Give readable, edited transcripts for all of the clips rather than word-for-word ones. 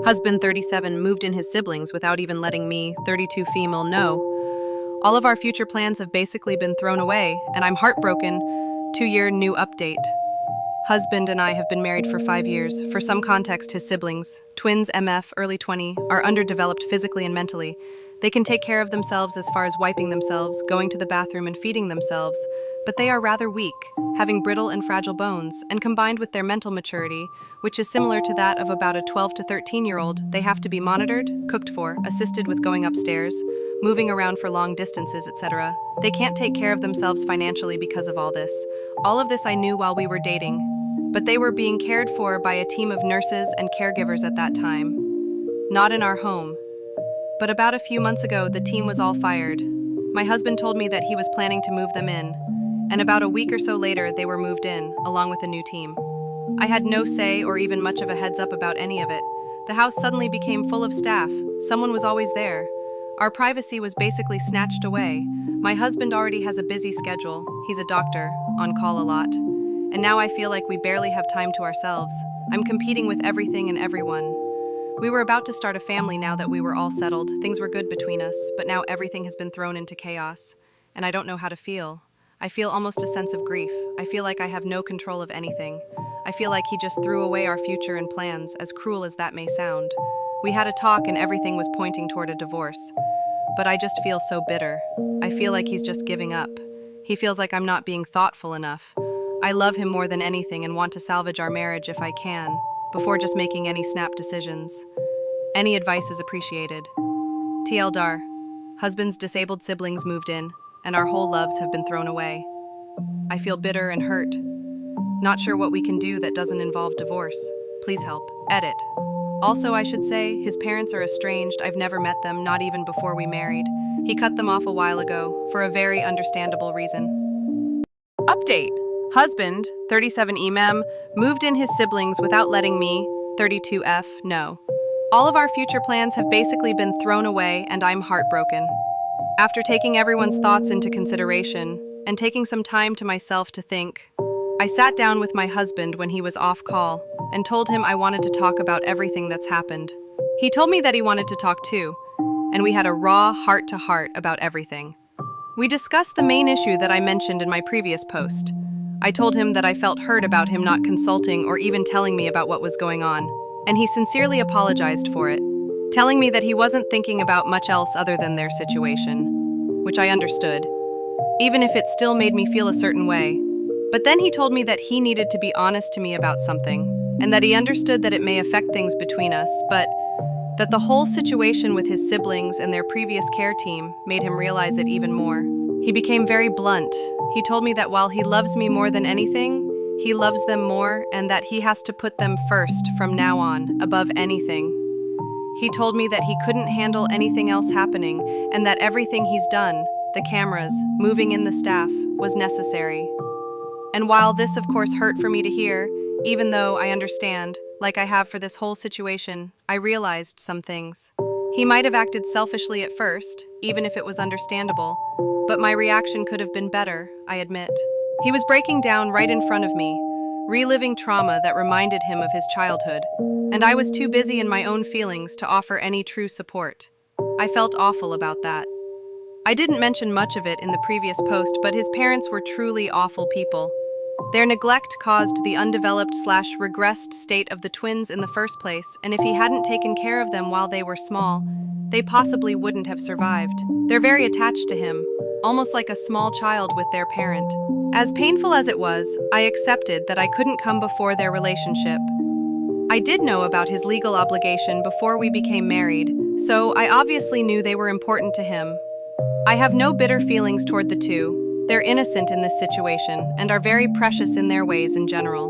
Husband 37 moved in his siblings without even letting me, 32 female, know. All of our future plans have basically been thrown away, and I'm heartbroken. 2-year new update. Husband and I have been married for 5 years. For some context, his siblings, twins MF, early 20, are underdeveloped physically and mentally. They can take care of themselves as far as wiping themselves, going to the bathroom and feeding themselves, but they are rather weak, having brittle and fragile bones, and combined with their mental maturity, which is similar to that of about a 12 to 13-year-old, they have to be monitored, cooked for, assisted with going upstairs, moving around for long distances, etc. They can't take care of themselves financially because of all this. All of this I knew while we were dating, but they were being cared for by a team of nurses and caregivers at that time. Not in our home. But about a few months ago, the team was all fired. My husband told me that he was planning to move them in, and about a week or so later, they were moved in, along with a new team. I had no say or even much of a heads up about any of it. The house suddenly became full of staff. Someone was always there. Our privacy was basically snatched away. My husband already has a busy schedule. He's a doctor, on call a lot. And now I feel like we barely have time to ourselves. I'm competing with everything and everyone. We were about to start a family now that we were all settled. Things were good between us, but now everything has been thrown into chaos. And I don't know how to feel. I feel almost a sense of grief. I feel like I have no control of anything. I feel like he just threw away our future and plans, as cruel as that may sound. We had a talk and everything was pointing toward a divorce. But I just feel so bitter. I feel like he's just giving up. He feels like I'm not being thoughtful enough. I love him more than anything and want to salvage our marriage if I can, before just making any snap decisions. Any advice is appreciated. TLDR. Husband's disabled siblings moved in, and our whole loves have been thrown away. I feel bitter and hurt. Not sure what we can do that doesn't involve divorce. Please help. Edit. Also, I should say, his parents are estranged. I've never met them, not even before we married. He cut them off a while ago, for a very understandable reason. Update. Husband, 37 EMEM, moved in his siblings without letting me, 32F, know. All of our future plans have basically been thrown away, and I'm heartbroken. After taking everyone's thoughts into consideration, and taking some time to myself to think, I sat down with my husband when he was off call, and told him I wanted to talk about everything that's happened. He told me that he wanted to talk too, and we had a raw heart-to-heart about everything. We discussed the main issue that I mentioned in my previous post. I told him that I felt hurt about him not consulting or even telling me about what was going on, and he sincerely apologized for it, telling me that he wasn't thinking about much else other than their situation, which I understood, even if it still made me feel a certain way. But then he told me that he needed to be honest to me about something, and that he understood that it may affect things between us, but that the whole situation with his siblings and their previous care team made him realize it even more. He became very blunt. He told me that while he loves me more than anything, he loves them more and that he has to put them first from now on, above anything. He told me that he couldn't handle anything else happening and that everything he's done, the cameras, moving in the staff, was necessary. And while this of course hurt for me to hear, even though I understand, like I have for this whole situation, I realized some things. He might have acted selfishly at first, even if it was understandable, but my reaction could have been better, I admit. He was breaking down right in front of me, reliving trauma that reminded him of his childhood, and I was too busy in my own feelings to offer any true support. I felt awful about that. I didn't mention much of it in the previous post, but his parents were truly awful people. Their neglect caused the undeveloped/regressed state of the twins in the first place, and if he hadn't taken care of them while they were small, they possibly wouldn't have survived. They're very attached to him, almost like a small child with their parent. As painful as it was, I accepted that I couldn't come before their relationship. I did know about his legal obligation before we became married, so I obviously knew they were important to him. I have no bitter feelings toward the two. They're innocent in this situation and are very precious in their ways in general.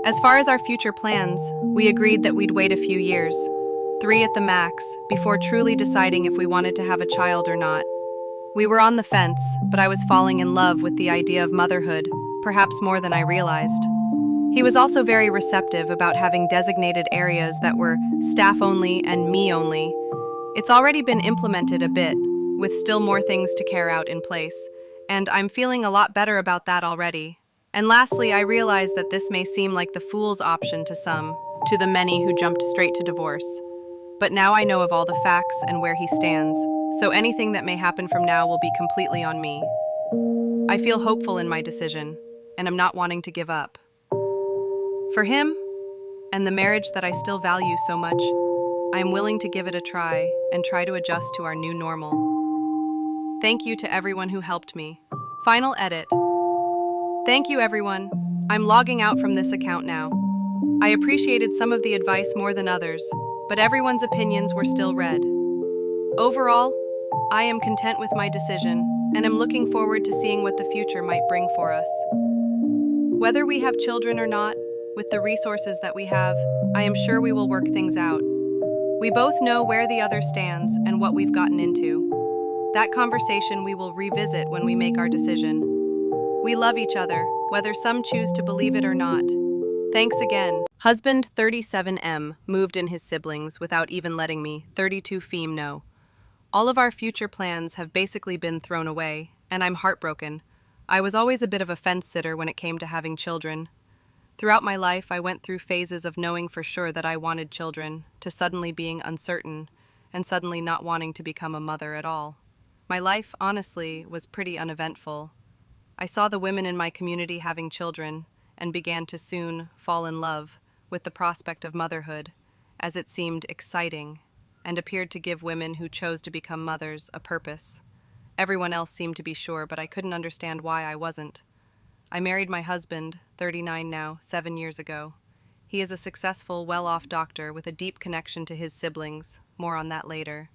As far as our future plans, we agreed that we'd wait a few years, 3 at the max, before truly deciding if we wanted to have a child or not. We were on the fence, but I was falling in love with the idea of motherhood, perhaps more than I realized. He was also very receptive about having designated areas that were staff only and me only. It's already been implemented a bit, with still more things to carry out in place, and I'm feeling a lot better about that already. And lastly, I realize that this may seem like the fool's option to some, to the many who jumped straight to divorce. But now I know of all the facts and where he stands, so anything that may happen from now will be completely on me. I feel hopeful in my decision, and I'm not wanting to give up. For him, and the marriage that I still value so much, I am willing to give it a try and try to adjust to our new normal. Thank you to everyone who helped me. Final edit. Thank you, everyone. I'm logging out from this account now. I appreciated some of the advice more than others, but everyone's opinions were still read. Overall, I am content with my decision, and am looking forward to seeing what the future might bring for us. Whether we have children or not, with the resources that we have, I am sure we will work things out. We both know where the other stands and what we've gotten into. That conversation we will revisit when we make our decision. We love each other, whether some choose to believe it or not. Thanks again. Husband 37M moved in his siblings without even letting me, 32 Fem, know. All of our future plans have basically been thrown away, and I'm heartbroken. I was always a bit of a fence sitter when it came to having children. Throughout my life, I went through phases of knowing for sure that I wanted children, to suddenly being uncertain, and suddenly not wanting to become a mother at all. My life, honestly, was pretty uneventful. I saw the women in my community having children, and began to soon fall in love with the prospect of motherhood, as it seemed exciting, and appeared to give women who chose to become mothers a purpose. Everyone else seemed to be sure, but I couldn't understand why I wasn't. I married my husband, 39 now, 7 years ago. He is a successful, well-off doctor with a deep connection to his siblings. More on that later.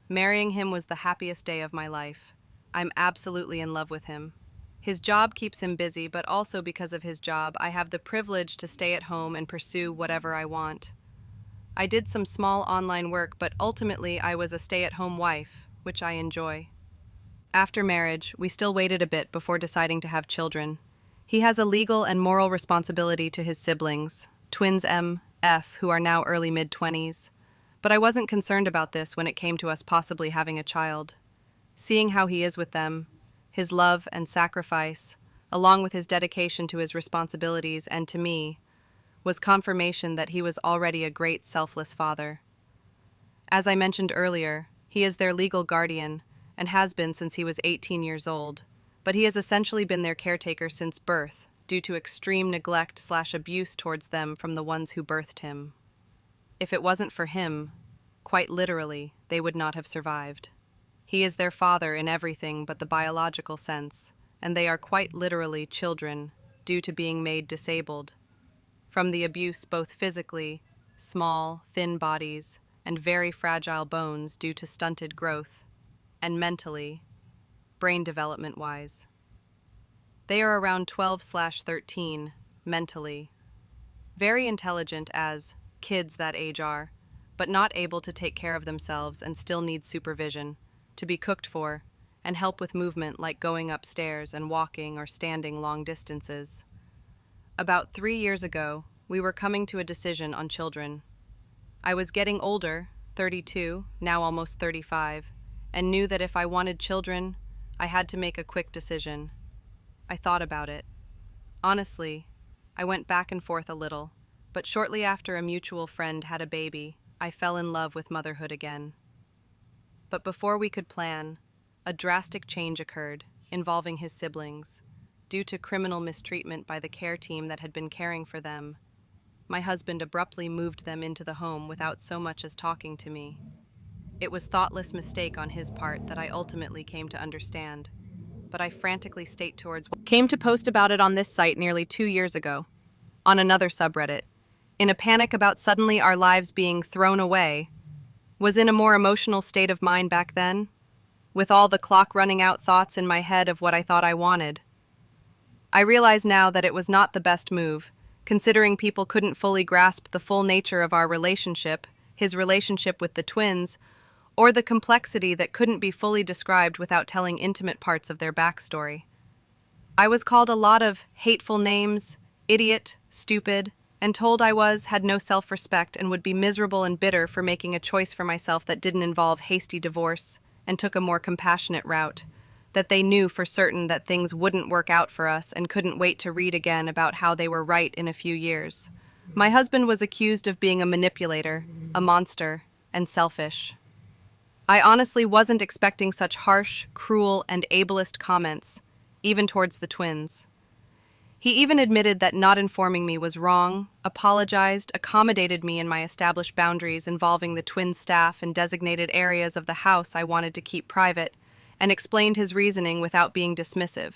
Marrying him was the happiest day of my life. I'm absolutely in love with him. His job keeps him busy, but also because of his job, I have the privilege to stay at home and pursue whatever I want. I did some small online work, but ultimately I was a stay-at-home wife, which I enjoy. After marriage, we still waited a bit before deciding to have children. He has a legal and moral responsibility to his siblings, twins M, F, who are now early mid-20s. But I wasn't concerned about this when it came to us possibly having a child. Seeing how he is with them, his love and sacrifice, along with his dedication to his responsibilities and to me, was confirmation that he was already a great selfless father. As I mentioned earlier, he is their legal guardian and has been since he was 18 years old. But he has essentially been their caretaker since birth, due to extreme neglect/abuse towards them from the ones who birthed him. If it wasn't for him, quite literally, they would not have survived. He is their father in everything but the biological sense, and they are quite literally children, due to being made disabled. From the abuse both physically, small, thin bodies, and very fragile bones due to stunted growth, and mentally, brain development-wise. They are around 12/13, mentally. Very intelligent as kids that age are, but not able to take care of themselves and still need supervision, to be cooked for, and help with movement like going upstairs and walking or standing long distances. About 3 years ago, we were coming to a decision on children. I was getting older, 32, now almost 35, and knew that if I wanted children, I had to make a quick decision. I thought about it. Honestly, I went back and forth a little, but shortly after a mutual friend had a baby, I fell in love with motherhood again. But before we could plan, a drastic change occurred, involving his siblings, due to criminal mistreatment by the care team that had been caring for them. My husband abruptly moved them into the home without so much as talking to me. It was thoughtless mistake on his part that I ultimately came to understand, but I frantically came to post about it on this site nearly 2 years ago, on another subreddit, in a panic about suddenly our lives being thrown away. Was in a more emotional state of mind back then, with all the clock running out thoughts in my head of what I thought I wanted. I realize now that it was not the best move, considering people couldn't fully grasp the full nature of our relationship, his relationship with the twins, or the complexity that couldn't be fully described without telling intimate parts of their backstory. I was called a lot of hateful names, idiot, stupid, and told I had no self-respect and would be miserable and bitter for making a choice for myself that didn't involve hasty divorce and took a more compassionate route, that they knew for certain that things wouldn't work out for us and couldn't wait to read again about how they were right in a few years. My husband was accused of being a manipulator, a monster, and selfish. I honestly wasn't expecting such harsh, cruel, and ableist comments, even towards the twins. He even admitted that not informing me was wrong, apologized, accommodated me in my established boundaries involving the twin staff and designated areas of the house I wanted to keep private, and explained his reasoning without being dismissive.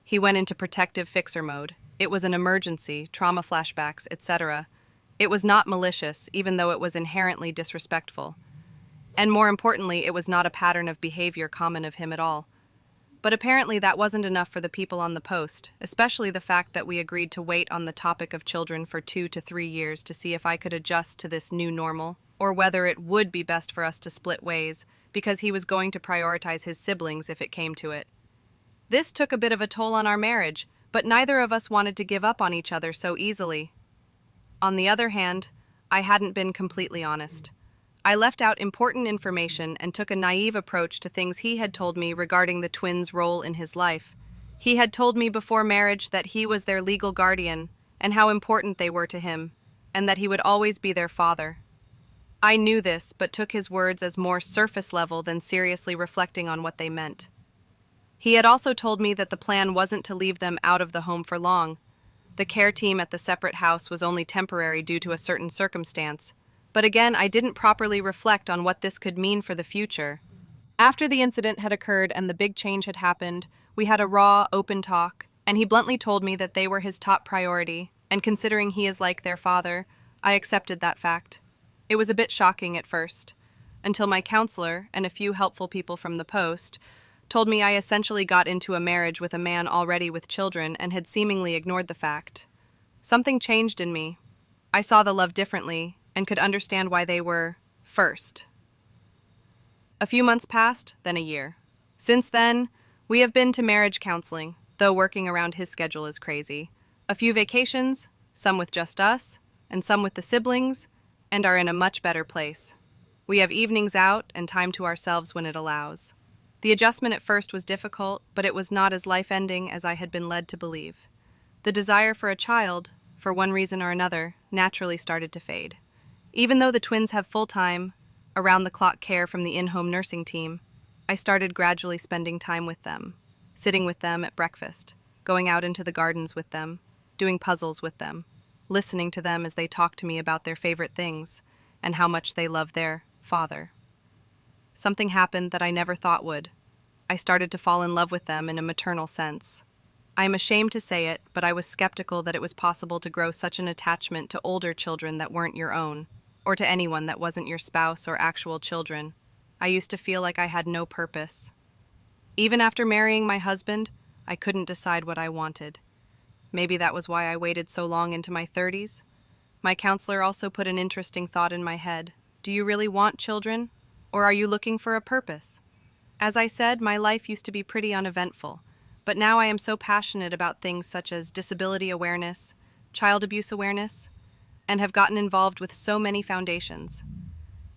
He went into protective fixer mode. It was an emergency, trauma flashbacks, etc. It was not malicious, even though it was inherently disrespectful. And more importantly, it was not a pattern of behavior common of him at all. But apparently that wasn't enough for the people on the post, especially the fact that we agreed to wait on the topic of children for 2 to 3 years to see if I could adjust to this new normal, or whether it would be best for us to split ways, because he was going to prioritize his siblings if it came to it. This took a bit of a toll on our marriage, but neither of us wanted to give up on each other so easily. On the other hand, I hadn't been completely honest. I left out important information and took a naive approach to things he had told me regarding the twins' role in his life. He had told me before marriage that he was their legal guardian and how important they were to him, and that he would always be their father. I knew this, but took his words as more surface level than seriously reflecting on what they meant. He had also told me that the plan wasn't to leave them out of the home for long. The care team at the separate house was only temporary due to a certain circumstance. But again, I didn't properly reflect on what this could mean for the future. After the incident had occurred and the big change had happened, we had a raw, open talk, and he bluntly told me that they were his top priority, and considering he is like their father, I accepted that fact. It was a bit shocking at first, until my counselor and a few helpful people from the post told me I essentially got into a marriage with a man already with children and had seemingly ignored the fact. Something changed in me. I saw the love differently and could understand why they were first. A few months passed, then a year. Since then, we have been to marriage counseling, though working around his schedule is crazy. A few vacations, some with just us, and some with the siblings, and are in a much better place. We have evenings out and time to ourselves when it allows. The adjustment at first was difficult, but it was not as life-ending as I had been led to believe. The desire for a child, for one reason or another, naturally started to fade. Even though the twins have full-time, around-the-clock care from the in-home nursing team, I started gradually spending time with them, sitting with them at breakfast, going out into the gardens with them, doing puzzles with them, listening to them as they talked to me about their favorite things and how much they love their father. Something happened that I never thought would. I started to fall in love with them in a maternal sense. I am ashamed to say it, but I was skeptical that it was possible to grow such an attachment to older children that weren't your own, or to anyone that wasn't your spouse or actual children. I used to feel like I had no purpose. Even after marrying my husband, I couldn't decide what I wanted. Maybe that was why I waited so long into my 30s. My counselor also put an interesting thought in my head. Do you really want children? Or are you looking for a purpose? As I said, my life used to be pretty uneventful, but now I am so passionate about things such as disability awareness, child abuse awareness, and have gotten involved with so many foundations.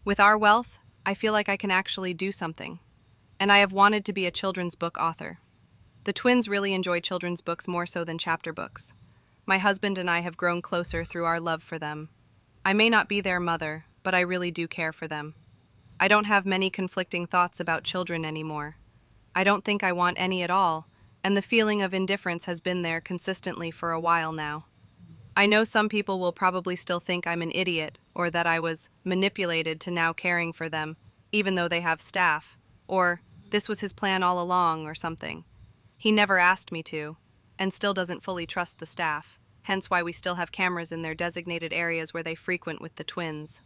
With our wealth, I feel like I can actually do something, and I have wanted to be a children's book author. The twins really enjoy children's books more so than chapter books. My husband and I have grown closer through our love for them. I may not be their mother, but I really do care for them. I don't have many conflicting thoughts about children anymore. I don't think I want any at all, and the feeling of indifference has been there consistently for a while now. I know some people will probably still think I'm an idiot or that I was manipulated to now caring for them, even though they have staff, or this was his plan all along or something. He never asked me to, and still doesn't fully trust the staff, hence why we still have cameras in their designated areas where they frequent with the twins.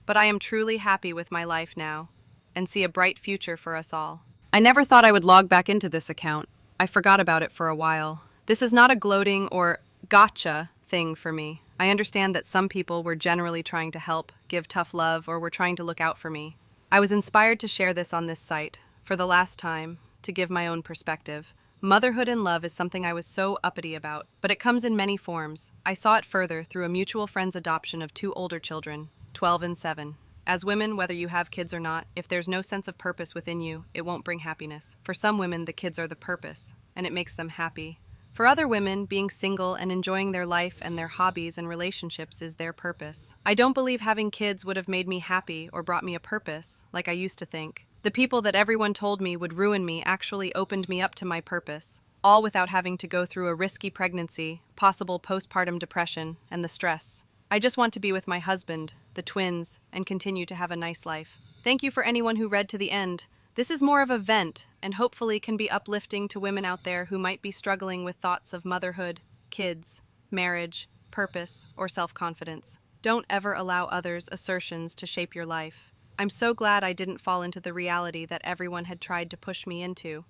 But I am truly happy with my life now, and see a bright future for us all. I never thought I would log back into this account. I forgot about it for a while. This is not a gloating or gotcha thing for me. I understand that some people were generally trying to help, give tough love, or were trying to look out for me. I was inspired to share this on this site, for the last time, to give my own perspective. Motherhood and love is something I was so uppity about, but it comes in many forms. I saw it further through a mutual friend's adoption of 2 older children, 12 and 7. As women, whether you have kids or not, if there's no sense of purpose within you, it won't bring happiness. For some women, the kids are the purpose, and it makes them happy. For other women, being single and enjoying their life and their hobbies and relationships is their purpose. I don't believe having kids would have made me happy or brought me a purpose, like I used to think. The people that everyone told me would ruin me actually opened me up to my purpose, all without having to go through a risky pregnancy, possible postpartum depression, and the stress. I just want to be with my husband, the twins, and continue to have a nice life. Thank you for anyone who read to the end. This is more of a vent, and hopefully can be uplifting to women out there who might be struggling with thoughts of motherhood, kids, marriage, purpose, or self-confidence. Don't ever allow others' assertions to shape your life. I'm so glad I didn't fall into the reality that everyone had tried to push me into.